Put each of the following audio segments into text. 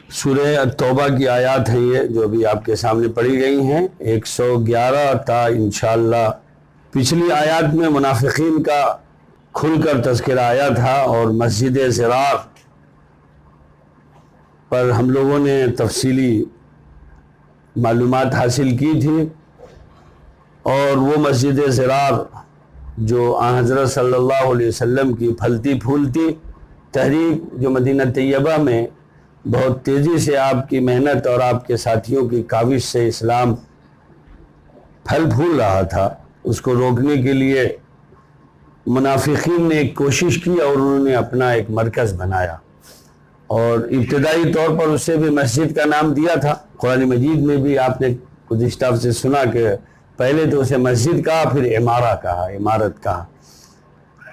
سورہ توبہ کی آیات ہیں یہ جو ابھی آپ کے سامنے پڑھی گئی ہیں 111 تا انشاءاللہ۔ پچھلی آیات میں منافقین کا کھل کر تذکرہ آیا تھا اور مسجد ضرار پر ہم لوگوں نے تفصیلی معلومات حاصل کی تھی، اور وہ مسجد ضرار جو آن حضرت صلی اللہ علیہ وسلم کی پھلتی پھولتی تحریک جو مدینہ طیبہ میں بہت تیزی سے آپ کی محنت اور آپ کے ساتھیوں کی کاوش سے اسلام پھل پھول رہا تھا، اس کو روکنے کے لیے منافقین نے ایک کوشش کی اور انہوں نے اپنا ایک مرکز بنایا، اور ابتدائی طور پر اسے بھی مسجد کا نام دیا تھا۔ قرآن مجید میں بھی آپ نے گزشتہ سے سنا کہ پہلے تو اسے مسجد کہا، پھر عمارت کہا،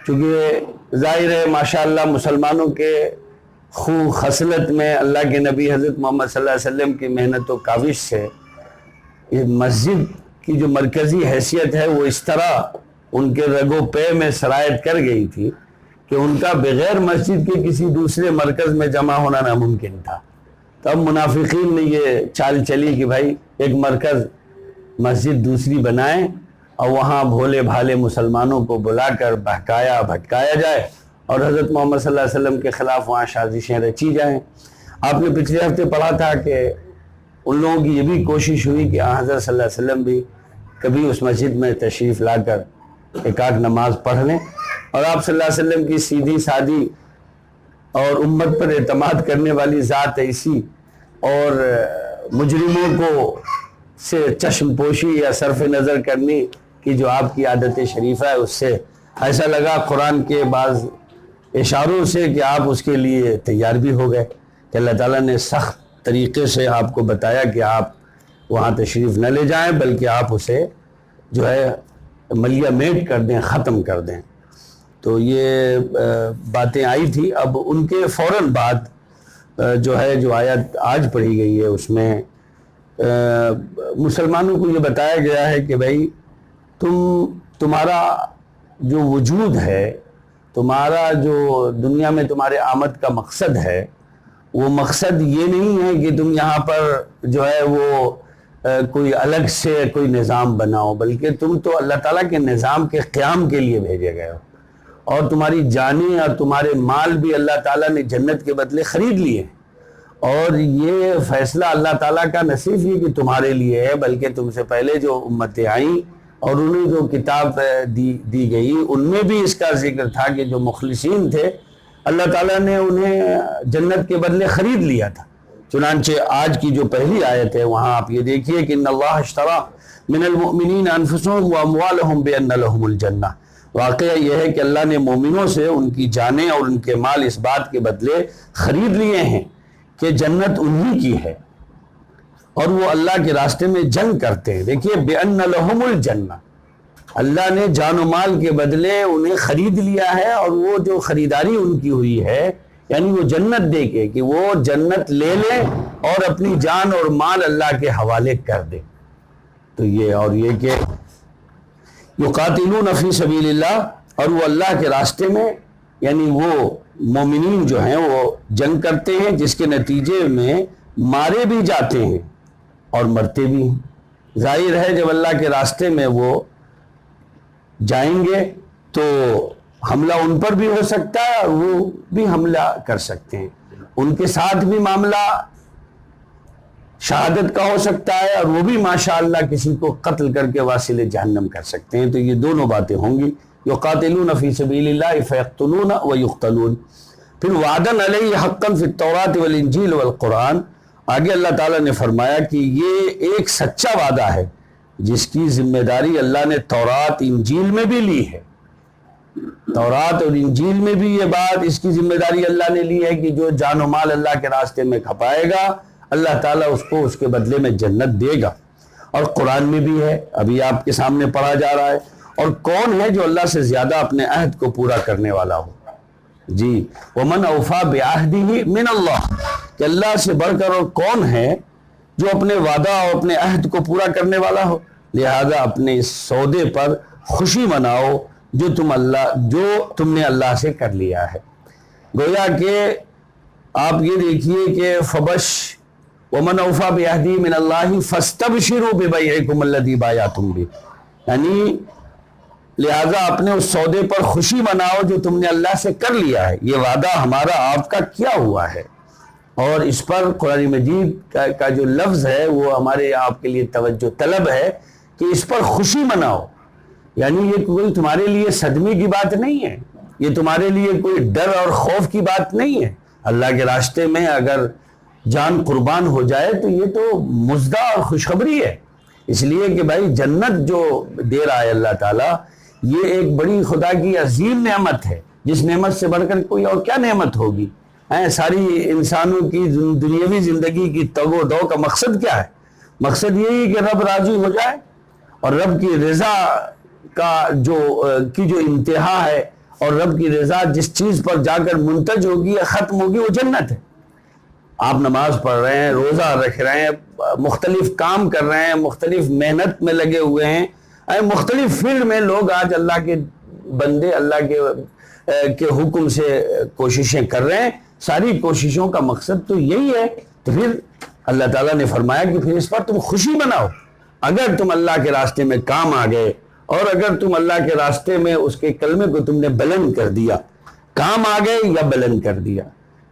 چونکہ ظاہر ہے ماشاءاللہ مسلمانوں کے خصلت میں اللہ کے نبی حضرت محمد صلی اللہ علیہ وسلم کی محنت و کاوش سے یہ مسجد کی جو مرکزی حیثیت ہے وہ اس طرح ان کے رگ و پے میں سرایت کر گئی تھی کہ ان کا بغیر مسجد کے کسی دوسرے مرکز میں جمع ہونا ناممکن تھا۔ تب منافقین نے یہ چال چلی کہ بھائی ایک مرکز مسجد دوسری بنائیں اور وہاں بھولے بھالے مسلمانوں کو بلا کر بہکایا بھٹکایا جائے اور حضرت محمد صلی اللہ علیہ وسلم کے خلاف وہاں سازشیں رچی جائیں۔ آپ نے پچھلے ہفتے پڑھا تھا کہ ان لوگوں کی یہ بھی کوشش ہوئی کہ حضرت صلی اللہ علیہ وسلم بھی کبھی اس مسجد میں تشریف لا کر ایک آدھ نماز پڑھ لیں، اور آپ صلی اللہ علیہ وسلم کی سیدھی سادی اور امت پر اعتماد کرنے والی ذات ایسی اور مجرموں کو سے چشم پوشی یا صرف نظر کرنے کی جو آپ کی عادت شریفہ ہے، اس سے ایسا لگا قرآن کے بعض اشاروں سے کہ آپ اس کے لیے تیار بھی ہو گئے کہ اللہ تعالیٰ نے سخت طریقے سے آپ کو بتایا کہ آپ وہاں تشریف نہ لے جائیں بلکہ آپ اسے جو ہے ملیہ میٹ کر دیں، ختم کر دیں۔ تو یہ باتیں آئی تھی۔ اب ان کے فوراً بعد جو آیت آج پڑھی گئی ہے اس میں مسلمانوں کو یہ بتایا گیا ہے کہ بھائی تمہارا جو وجود ہے، تمہارا جو دنیا میں تمہارے آمد کا مقصد ہے، وہ مقصد یہ نہیں ہے کہ تم یہاں پر جو ہے وہ کوئی الگ سے کوئی نظام بناؤ، بلکہ تم تو اللہ تعالیٰ کے نظام کے قیام کے لیے بھیجے گئے ہو، اور تمہاری جانیں اور تمہارے مال بھی اللہ تعالیٰ نے جنت کے بدلے خرید لیے، اور یہ فیصلہ اللہ تعالیٰ کا نہ صرف یہ کہ تمہارے لیے ہے بلکہ تم سے پہلے جو امتیں آئیں اور انہیں جو کتاب دی گئی ان میں بھی اس کا ذکر تھا کہ جو مخلصین تھے اللہ تعالیٰ نے انہیں جنت کے بدلے خرید لیا تھا۔ چنانچہ آج کی جو پہلی آیت ہے وہاں آپ یہ دیکھیے کہ ان اللہ اشتری من المؤمنین انفسهم واموالهم بان لهم الجنہ۔ واقعہ یہ ہے کہ اللہ نے مومنوں سے ان کی جانیں اور ان کے مال اس بات کے بدلے خرید لیے ہیں کہ جنت انہی کی ہے، اور وہ اللہ کے راستے میں جنگ کرتے ہیں۔ دیکھیے بِأَنَّ لَهُمُ الْجَنَّةِ، اللہ نے جان و مال کے بدلے انہیں خرید لیا ہے، اور وہ جو خریداری ان کی ہوئی ہے یعنی وہ جنت دے کے کہ وہ جنت لے لیں اور اپنی جان اور مال اللہ کے حوالے کر دیں۔ تو یہ کہ یقاتلون فی سبیل اللہ، اور وہ اللہ کے راستے میں یعنی وہ مومنین جو ہیں وہ جنگ کرتے ہیں جس کے نتیجے میں مارے بھی جاتے ہیں اور مرتے بھی ہیں۔ ظاہر ہے جب اللہ کے راستے میں وہ جائیں گے تو حملہ ان پر بھی ہو سکتا ہے اور وہ بھی حملہ کر سکتے ہیں، ان کے ساتھ بھی معاملہ شہادت کا ہو سکتا ہے اور وہ بھی ماشاءاللہ کسی کو قتل کر کے واصل جہنم کر سکتے ہیں۔ تو یہ دونوں باتیں ہوں گی، یقاتلون فی سبیل اللہ فیقتلون ویقتلون۔ پھر وعدن علیہ حقا فی التوراۃ والانجیل والقرآن، آگے اللہ تعالیٰ نے فرمایا کہ یہ ایک سچا وعدہ ہے جس کی ذمہ داری اللہ نے تورات انجیل میں بھی لی ہے۔ تورات اور انجیل میں بھی یہ بات، اس کی ذمہ داری اللہ نے لی ہے کہ جو جان و مال اللہ کے راستے میں کھپائے گا اللہ تعالیٰ اس کو اس کے بدلے میں جنت دے گا، اور قرآن میں بھی ہے، ابھی آپ کے سامنے پڑھا جا رہا ہے۔ اور کون ہے جو اللہ سے زیادہ اپنے عہد کو پورا کرنے والا ہو؟ جی وَمَنْ أَوْفَى بِعَهْدِهِ مِنَ اللَّهِ، کہ اللہ سے بڑھ کر اور کون ہے جو اپنے وعدہ اور اپنے عہد کو پورا کرنے والا ہو؟ لہذا اپنے اس سودے پر خوشی مناؤ جو تم نے اللہ سے کر لیا ہے۔ گویا کہ آپ یہ دیکھیے کہ فبش ومن اوفی بعہدہ من اللہ فاستبشروا ببیعکم الذی بایعتم بہ، یعنی لہذا اپنے اس سودے پر خوشی مناؤ جو تم نے اللہ سے کر لیا ہے، یہ وعدہ ہمارا آپ کا کیا ہوا ہے۔ اور اس پر قرآن مجید کا جو لفظ ہے وہ ہمارے آپ کے لیے توجہ طلب ہے کہ اس پر خوشی مناؤ، یعنی یہ کوئی تمہارے لیے صدمے کی بات نہیں ہے، یہ تمہارے لیے کوئی ڈر اور خوف کی بات نہیں ہے۔ اللہ کے راستے میں اگر جان قربان ہو جائے تو یہ تو مزدہ اور خوشخبری ہے، اس لیے کہ بھائی جنت جو دے رہا ہے اللہ تعالیٰ، یہ ایک بڑی خدا کی عظیم نعمت ہے، جس نعمت سے بڑھ کر کوئی اور کیا نعمت ہوگی۔ ساری انسانوں کی دنیاوی زندگی کی تگ و دو کا مقصد کیا ہے؟ مقصد یہی کہ رب راضی ہو جائے، اور رب کی رضا کا جو انتہا ہے، اور رب کی رضا جس چیز پر جا کر منتج ہوگی یا ختم ہوگی وہ جنت ہے۔ آپ نماز پڑھ رہے ہیں، روزہ رکھ رہے ہیں، مختلف کام کر رہے ہیں، مختلف محنت میں لگے ہوئے ہیں، مختلف فیلڈ میں لوگ آج اللہ کے بندے اللہ کے حکم سے کوششیں کر رہے ہیں۔ ساری کوششوں کا مقصد تو یہی ہے، تو پھر اللہ تعالیٰ نے فرمایا کہ پھر اس پر تم خوشی مناؤ۔ اگر تم اللہ کے راستے میں کام آ گئے، اور اگر تم اللہ کے راستے میں اس کے کلمے کو تم نے بلند کر دیا، کام آ گئے یا بلند کر دیا،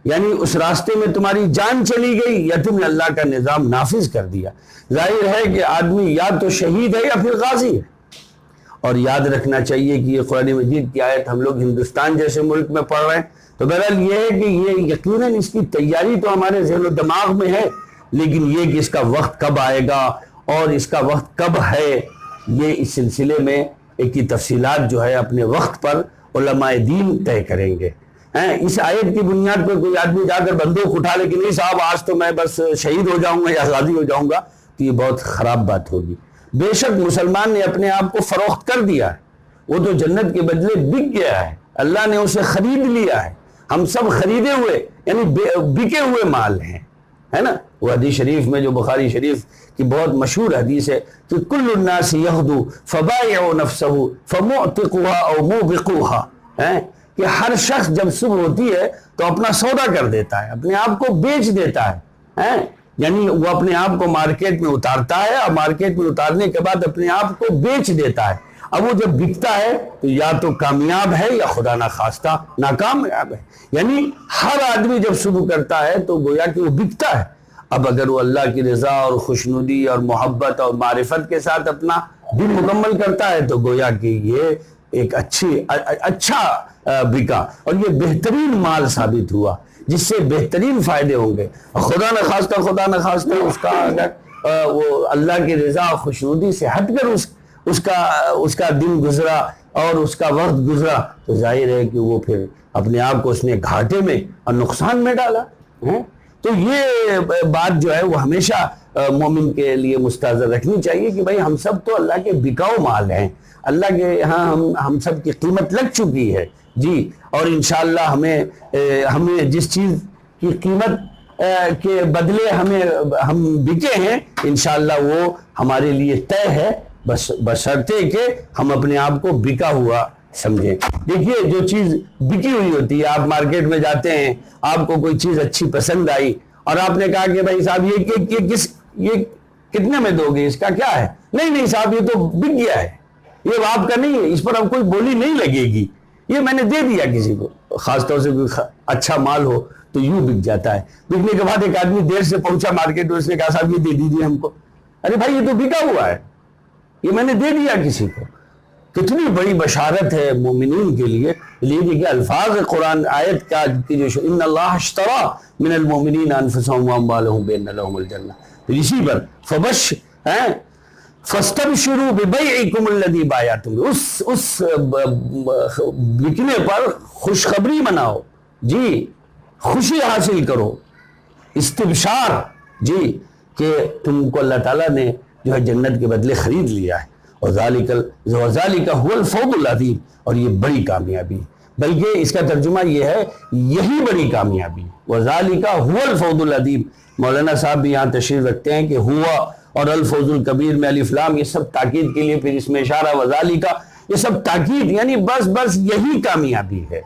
یعنی اس راستے میں تمہاری جان چلی گئی یا تم نے اللہ کا نظام نافذ کر دیا، ظاہر ہے کہ آدمی یا تو شہید ہے یا پھر غازی ہے۔ اور یاد رکھنا چاہیے کہ یہ قرآن مجید کی آیت ہم لوگ ہندوستان جیسے ملک میں پڑھ رہے ہیں، تو بہرحال یہ ہے کہ یہ یقیناً اس کی تیاری تو ہمارے ذہن و دماغ میں ہے، لیکن یہ کہ اس کا وقت کب آئے گا اور اس کا وقت کب ہے، یہ اس سلسلے میں ایک کی تفصیلات جو ہے اپنے وقت پر علماء دین طے کریں گے۔ اس آیت کی بنیاد پر کوئی آدمی جا کر بندوق اٹھا لے کہ نہیں صاحب آج تو میں بس شہید ہو جاؤں گا یا غازی ہو جاؤں گا، تو یہ بہت خراب بات ہوگی۔ بے شک مسلمان نے اپنے آپ کو فروخت کر دیا ہے، وہ تو جنت کے بدلے بک گیا ہے، اللہ نے اسے خرید لیا ہے۔ ہم سب خریدے ہوئے یعنی بکے ہوئے مال ہیں، ہے نا۔ وہ حدیث شریف میں جو بخاری شریف کی بہت مشہور حدیث ہے کہ کل الناس یغدو فبائع نفسہ فمعتقها او موبقوها، کہ ہر شخص جب صبح ہوتی ہے تو اپنا سودا کر دیتا ہے، اپنے آپ کو بیچ دیتا ہے، یعنی وہ اپنے آپ کو مارکیٹ میں اتارتا ہے، اور مارکیٹ میں اتارنے کے بعد اپنے آپ کو بیچ دیتا ہے۔ اب وہ جب بکتا ہے تو یا تو کامیاب ہے یا خدا نخواستہ ناکامیاب ہے، یعنی ہر آدمی جب صبح کرتا ہے تو گویا کہ وہ بکتا ہے۔ اب اگر وہ اللہ کی رضا اور خوشنودی اور محبت اور معرفت کے ساتھ اپنا دن مکمل کرتا ہے تو گویا کہ یہ ایک اچھا بکا، اور یہ بہترین مال ثابت ہوا جس سے بہترین فائدے ہوں گے۔ خدا نخواستہ اس کا اگر وہ اللہ کی رضا اور خوشنودی سے ہٹ کر اس کا دن گزرا اور اس کا وقت گزرا تو ظاہر ہے کہ وہ پھر اپنے آپ کو اس نے گھاٹے میں اور نقصان میں ڈالا۔ تو یہ بات جو ہے وہ ہمیشہ مومن کے لیے مستحضر رکھنی چاہیے کہ بھائی ہم سب تو اللہ کے بکاؤ مال ہیں، اللہ کے یہاں ہم سب کی قیمت لگ چکی ہے جی، اور انشاءاللہ ہمیں جس چیز کی قیمت کے بدلے ہم بکے ہیں انشاءاللہ وہ ہمارے لیے طے ہے، بشرطے کہ ہم اپنے آپ کو بکا ہوا سمجھیں۔ دیکھیے جو چیز بکی ہوئی ہوتی ہے، آپ مارکیٹ میں جاتے ہیں، آپ کو کوئی چیز اچھی پسند آئی اور آپ نے کہا کہ بھائی صاحب یہ کتنے میں دو گے، اس کا کیا ہے؟ نہیں صاحب یہ تو بک گیا ہے، یہ آپ کا نہیں ہے، اس پر اب کوئی بولی نہیں لگے گی، یہ میں نے دے دیا کسی کو۔ خاص طور سے کوئی اچھا مال ہو تو یوں بک جاتا ہے۔ بکنے کے بعد ایک آدمی دیر سے پہنچا مارکیٹ میں، اس نے کہا صاحب یہ دے دیجیے ہم کو۔ ارے بھائی یہ تو بکا ہوا ہے، یہ میں نے دے دیا کسی کو۔ کتنی بڑی بشارت ہے مومنین کے لیے، کہ الفاظ قرآن آیت کا جو ان اللہ اشترى من المؤمنین انفسهم واموالهم بان لهم الجنہ، پھر اسی پر فبش فاستبشروا ببیعکم الذی بایعتم، اس بکنے پر خوشخبری مناؤ جی، خوشی حاصل کرو، استبشار جی، کہ تم کو اللہ تعالیٰ نے جو ہے جنت کے بدلے خرید لیا ہے۔ وذالک هو الفوز العظیم، اور یہ بڑی کامیابی ہے، بلکہ اس کا ترجمہ یہ ہے یہی بڑی کامیابی ہے۔ وذالک هو الفوز العظیم، مولانا صاحب بھی یہاں تشریف رکھتے ہیں کہ ہوا اور الفوز الکبیر میں الف لام یہ سب تاکید کے لیے، پھر اس میں اشارہ وذالک، یہ سب تاکید یعنی بس یہی کامیابی ہے۔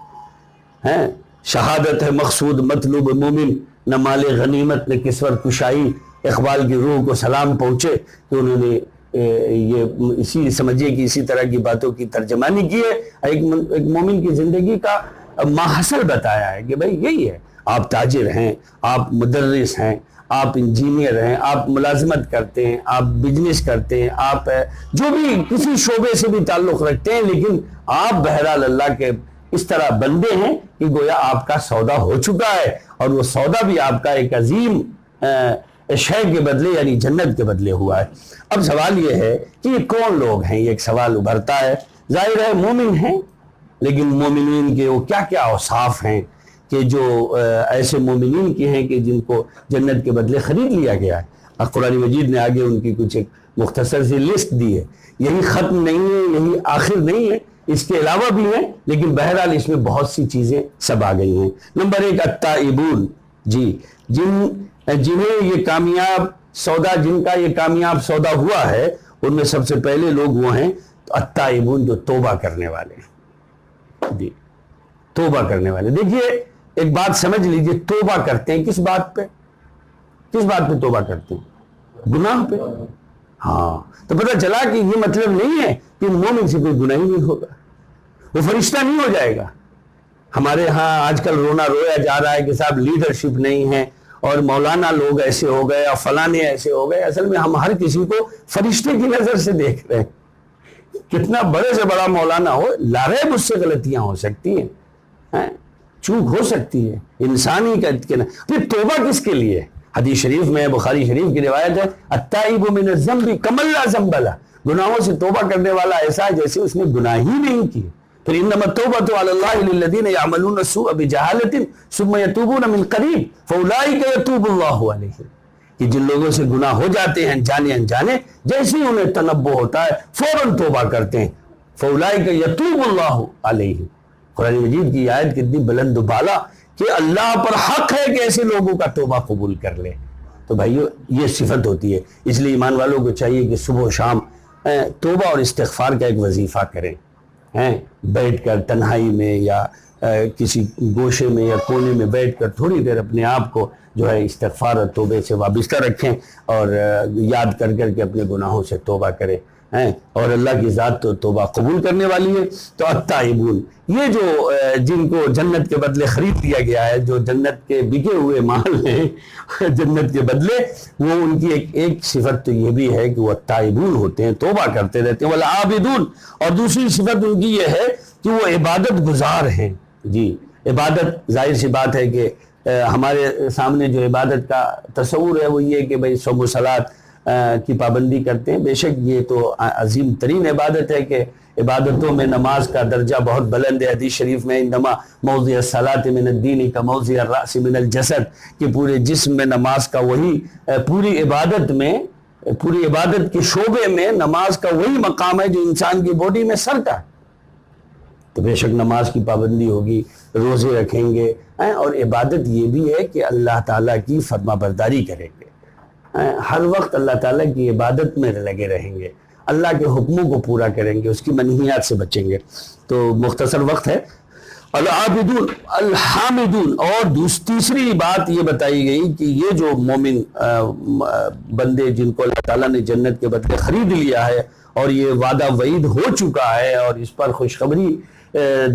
شہادت ہے مقصود مطلوب مومن، نہ مال غنیمت نہ کسوت کشائی۔ اقبال کی روح کو سلام پہنچے کہ انہوں نے یہ اسی سمجھیے کہ اسی طرح کی باتوں کی ترجمانی کی ہے، ایک مومن کی زندگی کا ماحصل بتایا ہے کہ بھائی یہی ہے، آپ تاجر ہیں، آپ مدرس ہیں، آپ انجینئر ہیں، آپ ملازمت کرتے ہیں، آپ بزنس کرتے ہیں، آپ جو بھی کسی شعبے سے بھی تعلق رکھتے ہیں، لیکن آپ بہرحال اللہ کے اس طرح بندے ہیں کہ گویا آپ کا سودا ہو چکا ہے، اور وہ سودا بھی آپ کا ایک عظیم شے کے بدلے یعنی جنت کے بدلے ہوا ہے۔ اب سوال یہ ہے کہ یہ کون لوگ ہیں، یہ ایک سوال ابھرتا ہے۔ ظاہر ہے مومن ہیں، لیکن مومنین کے وہ کیا کیا اوصاف ہیں کہ جو ایسے مومنین کی ہیں کہ جن کو جنت کے بدلے خرید لیا گیا ہے۔ قرآن مجید نے آگے ان کی کچھ ایک مختصر سی لسٹ دی ہے، یہی ختم نہیں ہے، یہی آخر نہیں ہے، اس کے علاوہ بھی ہیں، لیکن بہرحال اس میں بہت سی چیزیں سب آ گئی ہیں۔ نمبر 1 التائبون، جی جنہیں یہ کامیاب سودا، جن کا یہ کامیاب سودا ہوا ہے، ان میں سب سے پہلے لوگ وہ ہیں التائبون، جو توبہ کرنے والے ہیں۔ جی توبہ کرنے والے، دیکھیے ایک بات سمجھ لیجئے، توبہ کرتے ہیں کس بات پہ؟ کس بات پہ توبہ کرتے ہیں؟ گناہ پہ۔ ہاں تو پتہ چلا کہ یہ مطلب نہیں ہے کہ مومن سے کوئی گناہ ہی نہیں ہوگا، وہ فرشتہ نہیں ہو جائے گا۔ ہمارے ہاں آج کل رونا رویا جا رہا ہے کہ صاحب لیڈرشپ نہیں ہے اور مولانا لوگ ایسے ہو گئے اور فلانے ایسے ہو گئے۔ اصل میں ہم ہر کسی کو فرشتے کی نظر سے دیکھ رہے ہیں، کتنا بڑے سے بڑا مولانا ہو، لاریب اس سے غلطیاں ہو سکتی ہیں، چوک ہو سکتی ہے، انسانی کا پھر توبہ کس کے لیے؟ حدیث شریف میں بخاری شریف کی روایت ہے التائب من الذنب کمن لا ذنب لہ، گناہوں سے توبہ کرنے والا ایسا ہے جیسے اس نے گناہ ہی نہیں کیے۔ پھر انما التوبۃ علی اللہ للذین یعملون السوء بجہالۃ ثم یتوبون من قریب فاولئک یتوب اللہ علیہم، کہ جن لوگوں سے گناہ ہو جاتے ہیں جانے انجانے، جیسے ہی انہیں تنبہ ہوتا ہے فوراً توبہ کرتے ہیں، فاولئک یتوب اللہ علیہم۔ قرآن مجید کی آیت کتنی بلند و بالا کہ اللہ پر حق ہے کہ ایسے لوگوں کا توبہ قبول کر لے۔ تو بھائیو یہ صفت ہوتی ہے، اس لیے ایمان والوں کو چاہیے کہ صبح و شام توبہ اور استغفار کا ایک وظیفہ کریں، بیٹھ کر تنہائی میں یا کسی گوشے میں یا کونے میں بیٹھ کر تھوڑی دیر اپنے آپ کو جو ہے استغفار اور توبے سے وابستہ رکھیں، اور یاد کر کر کے اپنے گناہوں سے توبہ کریں، اور اللہ کی ذات تو توبہ قبول کرنے والی ہے۔ تو التائبون، یہ جو جن کو جنت کے بدلے خرید لیا گیا ہے، جو جنت کے بکے ہوئے مال ہیں جنت کے بدلے، وہ ان کی ایک صفت تو یہ بھی ہے کہ وہ التائبون ہوتے ہیں، توبہ کرتے رہتے ہیں، والعابدون، اور دوسری صفت ان کی یہ ہے کہ وہ عبادت گزار ہیں۔ جی عبادت، ظاہر سی بات ہے کہ ہمارے سامنے جو عبادت کا تصور ہے وہ یہ کہ بھئی صوم و صلاۃ کی پابندی کرتے ہیں، بے شک یہ تو عظیم ترین عبادت ہے کہ عبادتوں میں نماز کا درجہ بہت بلند ہے۔ حدیث شریف میں انما موضع الصلاۃ من الدین کا موضع الرأس من الجسد، کہ پورے جسم میں نماز کا وہی پوری عبادت کے شعبے میں نماز کا وہی مقام ہے جو انسان کی باڈی میں سر کا۔ تو بے شک نماز کی پابندی ہوگی، روزے رکھیں گے، اور عبادت یہ بھی ہے کہ اللہ تعالیٰ کی فرما برداری کریں گے، ہر وقت اللہ تعالیٰ کی عبادت میں لگے رہیں گے، اللہ کے حکموں کو پورا کریں گے، اس کی منہیات سے بچیں گے۔ تو مختصر وقت ہے۔ العابدون الحامدون، اور تیسری بات یہ بتائی گئی کہ یہ جو مومن بندے جن کو اللہ تعالیٰ نے جنت کے بدلے خرید لیا ہے اور یہ وعدہ وعید ہو چکا ہے اور اس پر خوشخبری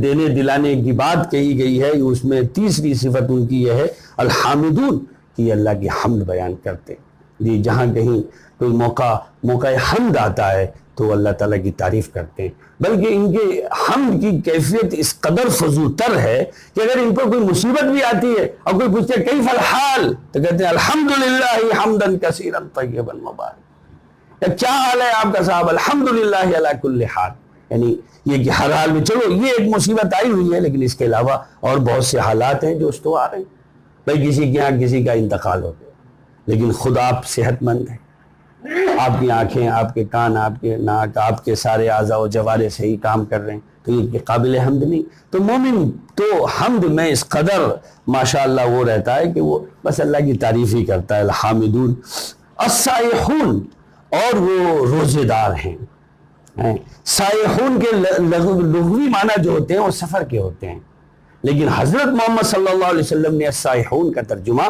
دینے دلانے کی بات کہی گئی ہے، اس میں تیسری صفت ان کی یہ ہے الحامدون، کہ اللہ کی حمد بیان کرتے ہیں۔ جی جہاں کہیں کوئی موقع حمد آتا ہے تو اللہ تعالیٰ کی تعریف کرتے ہیں، بلکہ ان کے حمد کی کیفیت اس قدر فضو تر ہے کہ اگر ان پر کوئی مصیبت بھی آتی ہے اور کوئی پوچھتے ہیں کیف الحال، تو کہتے ہیں الحمدللہ حمدا کثیرا طیبا مبارکا، کیا حال ہے آپ کا صاحب؟ الحمدللہ علی کل حال، یعنی یہ کہ ہر حال میں، چلو یہ ایک مصیبت آئی ہوئی ہے لیکن اس کے علاوہ اور بہت سے حالات ہیں جو استوار ہیں، بھائی کسی کے یہاں کسی کا انتقال ہو گیا لیکن خود آپ صحت مند ہیں، آپ کی آنکھیں، آپ کے کان، آپ کے ناک، آپ کے سارے اعضاء و جوارے صحیح کام کر رہے ہیں، تو یہ قابل حمد نہیں؟ تو مومن تو حمد میں اس قدر ماشاءاللہ وہ رہتا ہے کہ وہ بس اللہ کی تعریف ہی کرتا ہے۔ الحامدون السائحون، اور وہ روزے دار ہیں۔ سائحون کے لغوی معنی جو ہوتے ہیں وہ سفر کے ہوتے ہیں، لیکن حضرت محمد صلی اللہ علیہ وسلم نے السائحون کا ترجمہ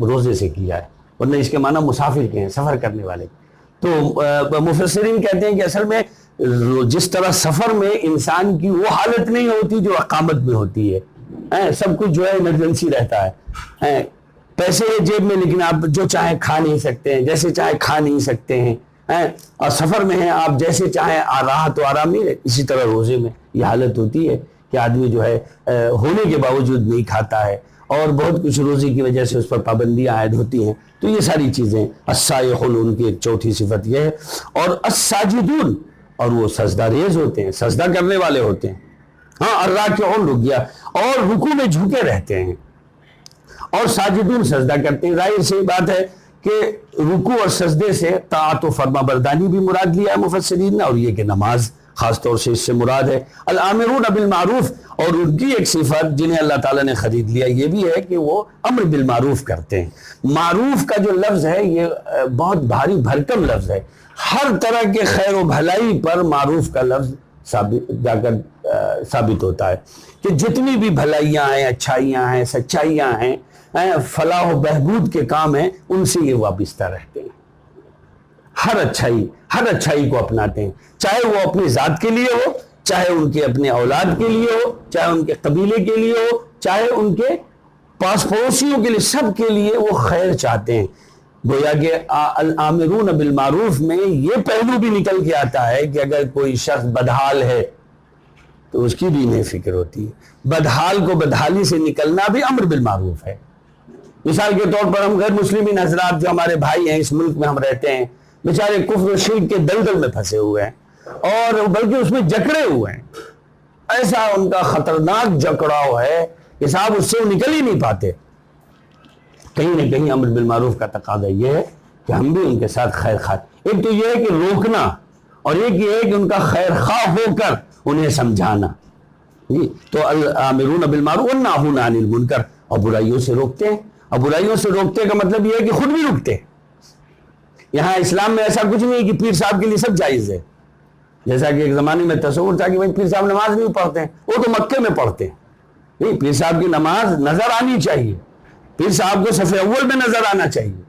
روزے سے کیا ہے، ورنہ اس کے معنی مسافر کے ہیں، سفر کرنے والے۔ تو مفسرین کہتے ہیں کہ اصل میں جس طرح سفر میں انسان کی وہ حالت نہیں ہوتی جو اقامت میں ہوتی ہے، سب کچھ جو ہے ایمرجنسی رہتا ہے، پیسے جیب میں لیکن آپ جو چاہیں کھا نہیں سکتے ہیں، جیسے چاہیں کھا نہیں سکتے ہیں، اور سفر میں ہیں آپ جیسے چاہیں راحت و آرام نہیں رہے۔ اسی طرح روزے میں یہ حالت ہوتی ہے کہ آدمی جو ہے ہونے کے باوجود نہیں کھاتا ہے، اور بہت کچھ روزے کی وجہ سے اس پر پابندیاں عائد ہوتی ہیں۔ تو یہ ساری چیزیں السائحون ان کی ایک چوتھی صفت یہ ہے، اور الساجدون، اور وہ سجدہ ریز ہوتے ہیں، سجدہ کرنے والے ہوتے ہیں۔ ہاں الراکعون رک گیا، اور رکوع میں جھکے رہتے ہیں، اور ساجدون سجدہ کرتے ہیں۔ ظاہر سی بات ہے کہ رکوع اور سجدے سے طاعت و فرما برداری بھی مراد لیا ہے مفسرین نے، اور یہ کہ نماز خاص طور سے اس سے مراد ہے۔ الامرون بالمعروف، اور ان کی ایک صفت جنہیں اللہ تعالیٰ نے خرید لیا یہ بھی ہے کہ وہ امر بالمعروف کرتے ہیں۔ معروف کا جو لفظ ہے یہ بہت بھاری بھرکم لفظ ہے، ہر طرح کے خیر و بھلائی پر معروف کا لفظ ثابت ہوتا ہے کہ جتنی بھی بھلائیاں ہیں، اچھائیاں ہیں، سچائیاں ہیں، فلاح و بہبود کے کام ہیں، ان سے یہ وابستہ رہتے ہیں۔ ہر اچھائی کو اپناتے ہیں، چاہے وہ اپنی ذات کے لیے ہو، چاہے ان کے اپنے اولاد کے لیے ہو، چاہے ان کے قبیلے کے لیے ہو، چاہے ان کے پاس پڑوسیوں کے لیے، سب کے لیے وہ خیر چاہتے ہیں۔ گویا کہ الامرون بالمعروف میں یہ پہلو بھی نکل کے آتا ہے کہ اگر کوئی شخص بدحال ہے تو اس کی بھی انہیں فکر ہوتی ہے۔ بدحال کو بدحالی سے نکلنا بھی امر بالمعروف ہے۔ مثال کے طور پر ہم غیر مسلمین حضرات جو ہمارے بھائی ہیں، اس ملک میں ہم رہتے ہیں، بیچارے کفر و شرک کے دلدل میں پھنسے ہوئے ہیں، اور بلکہ اس میں جکڑے ہوئے ہیں، ایسا ان کا خطرناک جکڑاؤ ہے کہ صاحب اس سے وہ نکل ہی نہیں پاتے۔ کہیں نہ کہیں امر بالمعروف کا تقاضا یہ ہے کہ ہم بھی ان کے ساتھ خیر خواہ، ایک تو یہ ہے کہ روکنا، اور ایک یہ ہے کہ ان کا خیر خواہ ہو کر انہیں سمجھانا۔ جی تو الامرون بالمعروف والناہون عن المنکر، اور برائیوں سے روکتے ہیں۔ اور برائیوں سے روکتے کا مطلب یہ ہے کہ خود بھی رکتے ہیں۔ یہاں اسلام میں ایسا کچھ نہیں ہے کہ پیر صاحب کے لیے سب جائز ہے، جیسا کہ ایک زمانے میں تصور تھا کہ بھائی پیر صاحب نماز نہیں پڑھتے ہیں، وہ تو مکے میں پڑھتے ہیں۔ نہیں، پیر صاحب کی نماز نظر آنی چاہیے، پیر صاحب کو صف اول میں نظر آنا چاہیے۔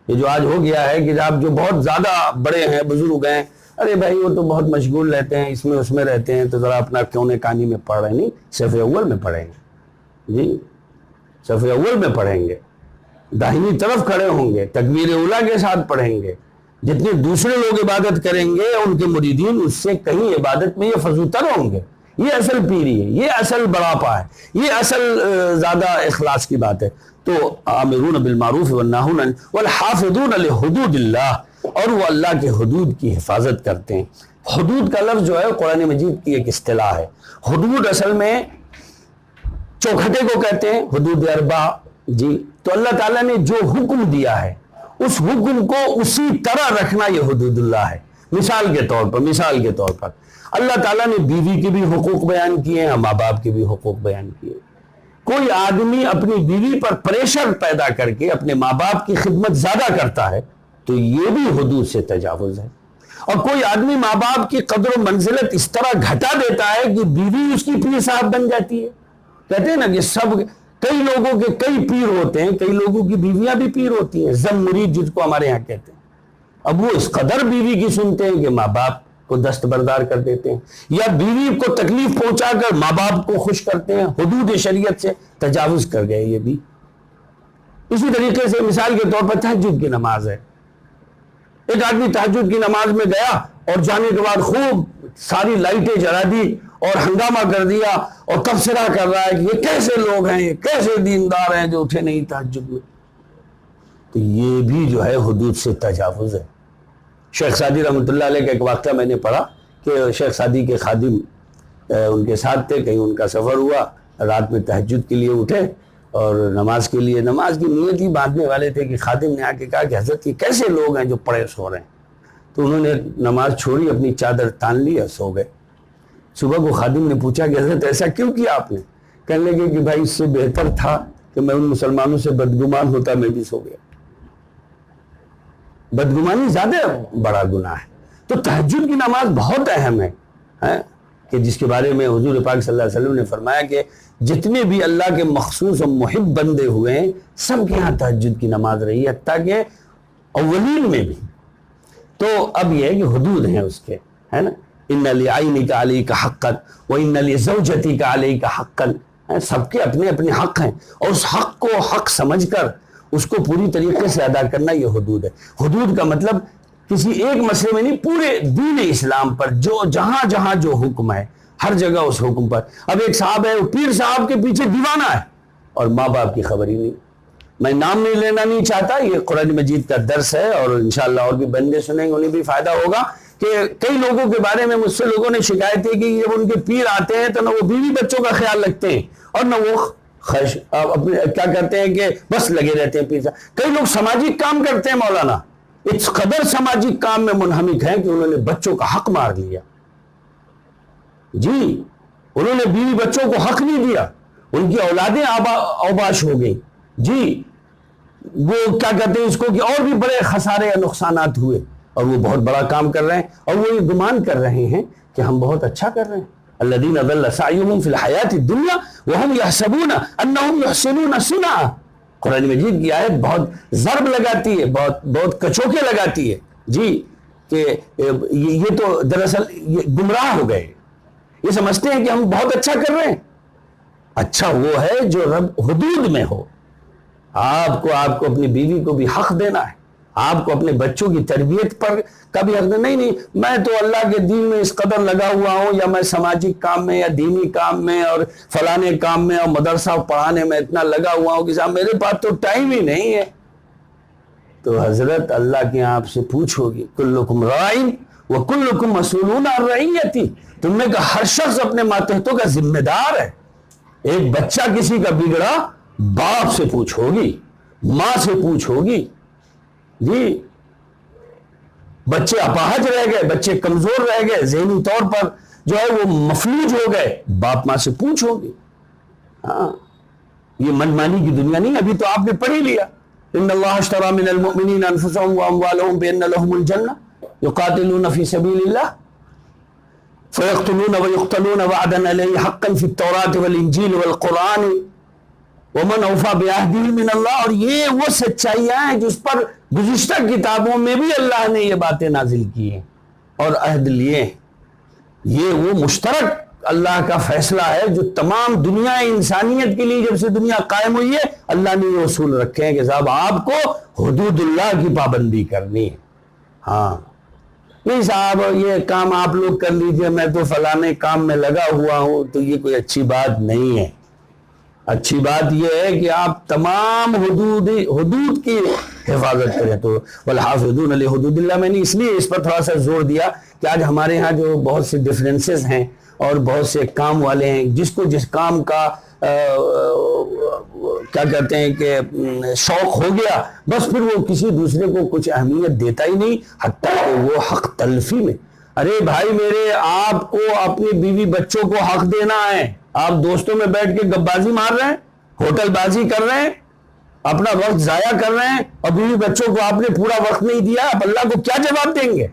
یہ جو آج ہو گیا ہے کہ آپ جو بہت زیادہ بڑے ہیں، بزرگ ہیں، ارے بھائی وہ تو بہت مشغول رہتے ہیں، اس میں اس میں رہتے ہیں، تو ذرا اپنا کیوں کہانی میں پڑھ رہے ہیں۔ نہیں، صف اول میں پڑھیں گے، جی صف اول میں پڑھیں گے، داہنی طرف کھڑے ہوں گے، تکبیر اولیٰ کے ساتھ پڑھیں گے۔ جتنے دوسرے لوگ عبادت کریں گے ان کے مریدین اس سے کہیں عبادت میں یہ فضوتر ہوں گے۔ یہ اصل پیری ہے، یہ اصل بڑاپا ہے، یہ اصل زیادہ اخلاص کی بات ہے۔ تو آمرون بالمعروف والناہون والحافظون لحدود اللہ، اور وہ اللہ کے حدود کی حفاظت کرتے ہیں۔ حدود کا لفظ جو ہے قرآن مجید کی ایک اصطلاح ہے۔ حدود اصل میں چوکھٹے کو کہتے ہیں، حدود اربع۔ جی تو اللہ تعالیٰ نے جو حکم دیا ہے اس حکم کو اسی طرح رکھنا یہ حدود اللہ ہے۔ مثال کے طور پر اللہ تعالیٰ نے بیوی کے بھی حقوق بیان کیے ہیں، ماں باپ کے بھی حقوق بیان کیے۔ کوئی آدمی اپنی بیوی پر پریشر پیدا کر کے اپنے ماں باپ کی خدمت زیادہ کرتا ہے تو یہ بھی حدود سے تجاوز ہے۔ اور کوئی آدمی ماں باپ کی قدر و منزلت اس طرح گھٹا دیتا ہے کہ بیوی اس کی پیر صاحب بن جاتی ہے۔ کہتے ہیں نا کہ کئی لوگوں کے کئی پیر ہوتے ہیں، کئی لوگوں کی بیویاں بھی پیر ہوتی ہیں، زم مرید جس کو ہمارے ہاں کہتے ہیں۔ اب وہ اس قدر بیوی کی سنتے ہیں کہ ماں باپ کو دستبردار کر دیتے ہیں، یا بیوی کو تکلیف پہنچا کر ماں باپ کو خوش کرتے ہیں، حدود شریعت سے تجاوز کر گئے یہ بھی۔ اسی طریقے سے مثال کے طور پر تہجد کی نماز ہے۔ ایک آدمی تہجد کی نماز میں گیا اور جانے کے بعد خوب ساری لائٹیں جلا دی اور ہنگامہ کر دیا اور تبصرہ کر رہا ہے کہ یہ کیسے لوگ ہیں، یہ کیسے دیندار ہیں جو اٹھے نہیں تہجد میں۔ تو یہ بھی جو ہے حدود سے تجاوز ہے۔ شیخ سعدی رحمۃ اللہ علیہ کا ایک واقعہ میں نے پڑھا کہ شیخ سعدی کے خادم ان کے ساتھ تھے، کہیں ان کا سفر ہوا، رات میں تہجد کے لیے اٹھے اور نماز کی نیت ہی باندھنے والے تھے کہ خادم نے آ کے کہا کہ حضرت یہ کیسے لوگ ہیں جو پڑے سو رہے ہیں۔ تو انہوں نے نماز چھوڑی، اپنی چادر تان لی اور سو گئے۔ صبح کو خادم نے پوچھا کہ حضرت ایسا کیوں کیا آپ نے؟ کہنے لگے کہ بھائی اس سے بہتر تھا کہ میں ان مسلمانوں سے بدگمان ہوتا، میں بھی سو گیا۔ بدگمانی زیادہ بڑا گناہ ہے۔ تو تہجد کی نماز بہت اہم ہے۔ کہ جس کے بارے میں حضور پاک صلی اللہ علیہ وسلم نے فرمایا کہ جتنے بھی اللہ کے مخصوص و محب بندے ہوئے ہیں سب کے ہاں تہجد کی نماز رہی ہے، حتیٰ کہ اولین میں بھی۔ تو اب یہ ہے کہ حدود ہیں اس کے، ہے نا، ان لعینک علیک حقا وان لزوجتک علیک حقا، سب کے اپنے اپنے حق ہیں، اور اس حق کو حق سمجھ کر اس کو پوری طریقے سے ادا کرنا یہ حدود ہے۔ حدود کا مطلب کسی ایک مسئلے میں نہیں، پورے دین اسلام پر جو جہاں جہاں جو حکم ہے ہر جگہ اس حکم پر۔ اب ایک صاحب ہے، وہ پیر صاحب کے پیچھے دیوانہ ہے اور ماں باپ کی خبر ہی نہیں۔ میں نام نہیں لینا نہیں چاہتا، یہ قرآن مجید کا درس ہے اور انشاءاللہ اور بھی بندے سنیں گے انہیں بھی فائدہ ہوگا، کہ کئی لوگوں کے بارے میں مجھ سے لوگوں نے شکایت ہے کہ جب ان کے پیر آتے ہیں تو نہ وہ بیوی بچوں کا خیال رکھتے ہیں اور نہ وہ اپنے کیا کرتے ہیں کہ بس لگے رہتے ہیں پیر صاحب۔ کئی لوگ سماجی کام کرتے ہیں مولانا، اس قدر سماجی کام میں منہمک ہیں کہ انہوں نے بچوں کا حق مار لیا، جی انہوں نے بیوی بچوں کو حق نہیں دیا، ان کی اولادیں اوباش ہو گئی، جی وہ کیا کہتے ہیں اس کو کہ اور بھی بڑے خسارے یا نقصانات ہوئے، اور وہ بہت بڑا کام کر رہے ہیں، اور وہ یہ گمان کر رہے ہیں کہ ہم بہت اچھا کر رہے ہیں۔ الذین ضل سعیہم فی الحیاۃ الدنیا وہم یحسبون انہم یحسنون صنعا، قرآن مجید کی آیت بہت ضرب لگاتی ہے، بہت کچوکے لگاتی ہے، جی کہ یہ تو دراصل یہ گمراہ ہو گئے، یہ سمجھتے ہیں کہ ہم بہت اچھا کر رہے ہیں۔ اچھا وہ ہے جو رب حدود میں ہو، آپ کو اپنی بیوی کو بھی حق دینا ہے، آپ کو اپنے بچوں کی تربیت پر کا بھی حق دینا۔ نہیں میں تو اللہ کے دین میں اس قدر لگا ہوا ہوں، یا میں سماجی کام میں یا دینی کام میں اور فلانے کام میں اور مدرسہ پڑھانے میں اتنا لگا ہوا ہوں کہ صاحب میرے پاس تو ٹائم ہی نہیں ہے۔ تو حضرت اللہ کے آپ سے پوچھو گی، کلکم راعٍ وکلکم مسئولون عن رعیتہ، تم نے کہا ہر شخص اپنے ماتحتوں کا ذمہ دار ہے۔ ایک بچہ کسی کا بگڑا باپ سے پوچھو گی، ماں سے پوچھو گی، جی بچے اپاہج رہ گئے، بچے کمزور رہ گئے، ذہنی طور پر جو ہے وہ مفلوج ہو گئے، باپ ماں سے پوچھو گی۔ ہاں یہ منمانی کی دنیا نہیں، ابھی تو آپ نے پڑھ ہی لیا، ان اللہ اشتری من المؤمنین انفسهم واموالهم بان لهم الجنہ یقاتلون فی سبیل اللہ فیقتلون ویقتلون وعدا علیہ حقا فی التوراۃ والانجیل والقرآن ومن اوفی بعہدہ من اللہ، اور یہ وہ سچائیاں ہیں جس پر گزشتہ کتابوں میں بھی اللہ نے یہ باتیں نازل کی ہیں اور عہد لیے ہیں۔ یہ وہ مشترک اللہ کا فیصلہ ہے جو تمام دنیا انسانیت کے لیے جب سے دنیا قائم ہوئی ہے اللہ نے یہ اصول رکھے ہیں کہ صاحب آپ کو حدود اللہ کی پابندی کرنی ہے۔ ہاں نہیں صاحب یہ کام آپ لوگ کر لیجئے، میں تو فلانے کام میں لگا ہوا ہوں، تو یہ کوئی اچھی بات نہیں ہے۔ اچھی بات یہ ہے کہ آپ تمام حدود کی حفاظت کریں۔ تو والحافظون لحدود اللہ، میں نے اس لیے اس پر تھوڑا سا زور دیا کہ آج ہمارے ہاں جو بہت سے ڈفرینسز ہیں اور بہت سے کام والے ہیں، جس کو جس کام کا کیا کہتے ہیں کہ شوق ہو گیا، بس پھر وہ کسی دوسرے کو کچھ اہمیت دیتا ہی نہیں، حتیٰ کہ وہ حق تلفی میں۔ ارے بھائی میرے، آپ کو اپنی بیوی بچوں کو حق دینا ہے، آپ دوستوں میں بیٹھ کے گپ بازی مار رہے ہیں، ہوٹل بازی کر رہے ہیں، اپنا وقت ضائع کر رہے ہیں، اور بیوی بچوں کو آپ نے پورا وقت نہیں دیا، آپ اللہ کو کیا جواب دیں گے؟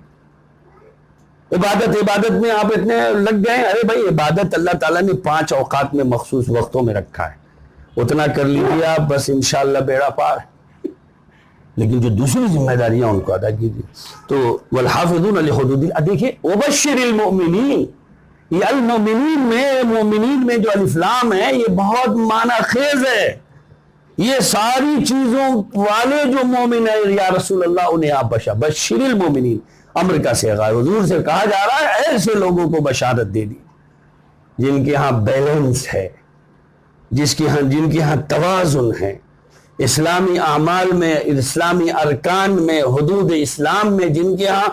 عبادت میں آپ اتنے لگ گئے۔ ارے بھائی عبادت اللہ تعالیٰ نے 5 اوقات میں مخصوص وقتوں میں رکھا ہے، اتنا کر لیجیے آپ، بس انشاءاللہ بیڑا پار ہے۔ لیکن جو دوسری ذمہ داریاں ان کو ادا کیجیے۔ تو والحافظون لحدود اللہ، دیکھیے وبشر المؤمنین، یہ مومنین میں جو الف لام ہے یہ بہت معنی خیز ہے۔ یہ ساری چیزوں والے جو مومن ہیں یا رسول اللہ انہیں آپ بشر المؤمنین، امر کا صیغہ ہے، حضور سے کہا جا رہا ہے ایسے لوگوں کو بشارت دے دی جن کے ہاں بیلنس ہے، جن کے ہاں توازن ہے، اسلامی اعمال میں، اسلامی ارکان میں، حدود اسلام میں جن کے ہاں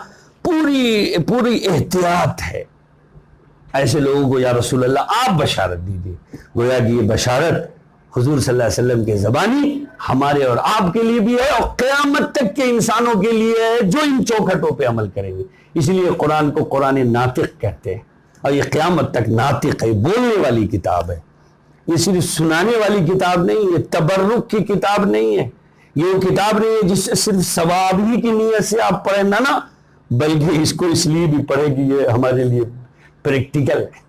پوری احتیاط ہے، ایسے لوگوں کو یا رسول اللہ آپ بشارت دیجیے۔ گویا کہ یہ بشارت حضور صلی اللہ علیہ وسلم کے زبانی ہمارے اور آپ کے لیے بھی ہے، اور قیامت تک کے انسانوں کے لیے ہے جو ان چوکھٹوں پہ عمل کریں گے۔ اس لیے قرآن کو قرآن ناطق کہتے ہیں، اور یہ قیامت تک ناطق ہے، بولنے والی کتاب ہے، یہ صرف سنانے والی کتاب نہیں ہے، تبرک کی کتاب نہیں ہے، یہ وہ کتاب نہیں ہے جس سے صرف ثواب ہی کی نیت سے آپ پڑھیں، نہ بلکہ اس کو اس لیے بھی پڑھیں کہ یہ ہمارے لیے پریکٹیکل ہے۔